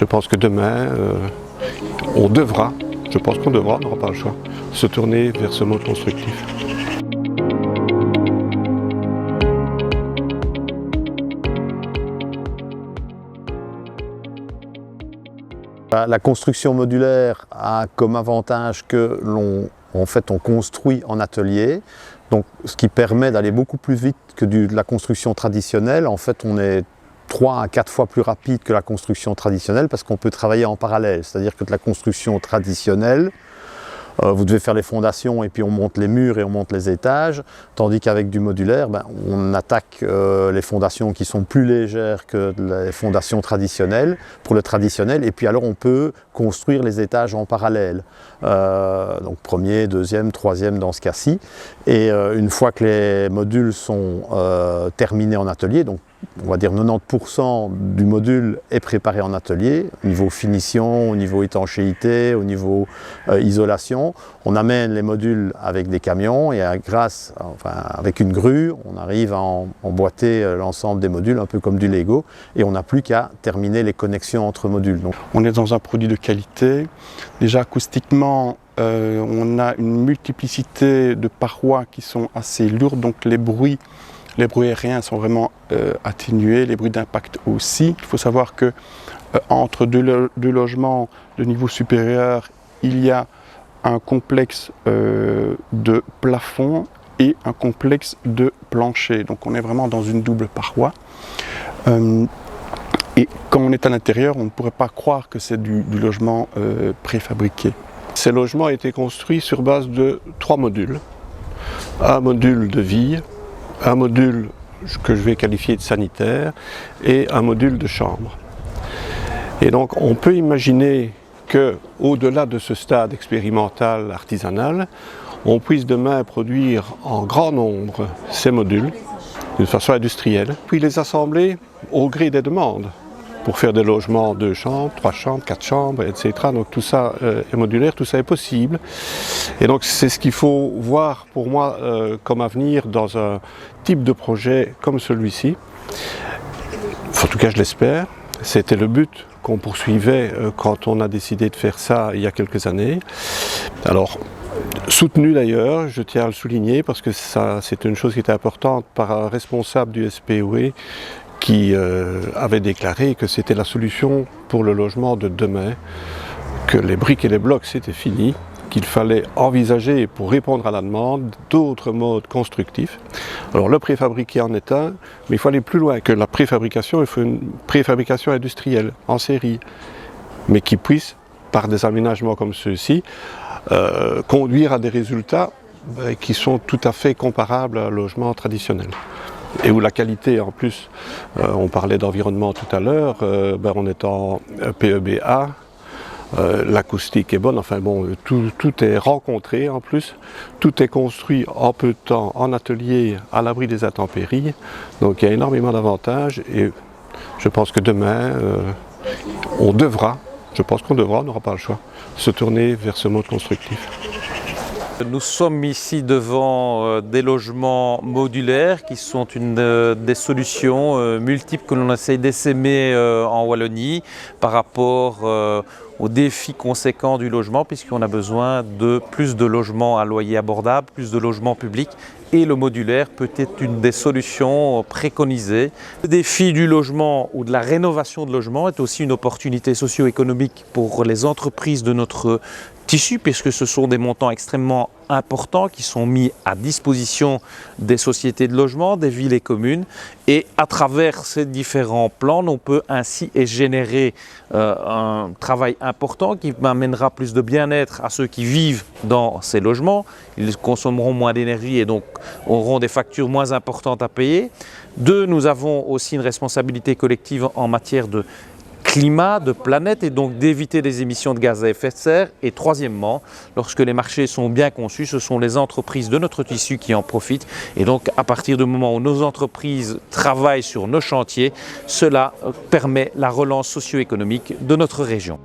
Je pense que demain, on n'aura pas le choix, se tourner vers ce mode constructif. La construction modulaire a comme avantage que on construit en atelier, donc ce qui permet d'aller beaucoup plus vite que de la construction traditionnelle. En fait, on est 3 à 4 fois plus rapide que la construction traditionnelle parce qu'on peut travailler en parallèle. C'est-à-dire que de la construction traditionnelle, vous devez faire les fondations et puis on monte les murs et on monte les étages, tandis qu'avec du modulaire, on attaque les fondations qui sont plus légères que les fondations traditionnelles, pour le traditionnel, et puis alors on peut construire les étages en parallèle, donc premier, deuxième, troisième dans ce cas-ci, et une fois que les modules sont terminés en atelier, donc on va dire 90% du module est préparé en atelier, au niveau finition, au niveau étanchéité, au niveau isolation. On amène les modules avec des camions et avec une grue, on arrive à emboîter l'ensemble des modules, un peu comme du Lego, et on n'a plus qu'à terminer les connexions entre modules. Donc, on est dans un produit de qualité. Déjà acoustiquement, on a une multiplicité de parois qui sont assez lourdes, donc les bruits aériens sont vraiment atténués, les bruits d'impact aussi. Il faut savoir que entre deux logements de niveau supérieur, il y a un complexe de plafond et un complexe de plancher. Donc on est vraiment dans une double paroi. Et quand on est à l'intérieur, on ne pourrait pas croire que c'est du logement préfabriqué. Ces logements ont été construits sur base de 3 modules. Un module de vie, un module que je vais qualifier de sanitaire et un module de chambre. Et donc on peut imaginer qu'au-delà de ce stade expérimental artisanal, on puisse demain produire en grand nombre ces modules d'une façon industrielle, puis les assembler au gré des demandes pour faire des logements 2 chambres, 3 chambres, 4 chambres, etc. Donc tout ça est modulaire, tout ça est possible. Et donc c'est ce qu'il faut voir pour moi comme avenir dans un type de projet comme celui-ci. En tout cas je l'espère, c'était le but qu'on poursuivait quand on a décidé de faire ça il y a quelques années. Alors soutenu d'ailleurs, je tiens à le souligner parce que ça c'est une chose qui était importante par un responsable du SPOE qui avait déclaré que c'était la solution pour le logement de demain, que les briques et les blocs c'était fini, qu'il fallait envisager pour répondre à la demande d'autres modes constructifs. Alors le préfabriqué en est un, mais il faut aller plus loin que la préfabrication, il faut une préfabrication industrielle en série, mais qui puisse, par des aménagements comme ceux-ci, conduire à des résultats qui sont tout à fait comparables à un logement traditionnel. Et où la qualité en plus, on parlait d'environnement tout à l'heure, on est en PEBA, l'acoustique est bonne, enfin bon, tout est rencontré en plus, tout est construit en peu de temps, en atelier, à l'abri des intempéries, donc il y a énormément d'avantages et je pense que demain, on n'aura pas le choix, se tourner vers ce mode constructif. Nous sommes ici devant des logements modulaires qui sont des solutions multiples que l'on essaye d'essaimer en Wallonie par rapport aux défis conséquents du logement, puisqu'on a besoin de plus de logements à loyer abordable, plus de logements publics, et le modulaire peut être une des solutions préconisées. Le défi du logement ou de la rénovation de logement est aussi une opportunité socio-économique pour les entreprises de notre tissu, puisque ce sont des montants extrêmement importants qui sont mis à disposition des sociétés de logement, des villes et communes, et à travers ces différents plans, on peut ainsi générer un travail important qui amènera plus de bien-être à ceux qui vivent dans ces logements. Ils consommeront moins d'énergie et donc auront des factures moins importantes à payer. 2, nous avons aussi une responsabilité collective en matière de climat, de planète, et donc d'éviter des émissions de gaz à effet de serre. Et troisièmement, lorsque les marchés sont bien conçus, ce sont les entreprises de notre tissu qui en profitent. Et donc à partir du moment où nos entreprises travaillent sur nos chantiers, cela permet la relance socio-économique de notre région.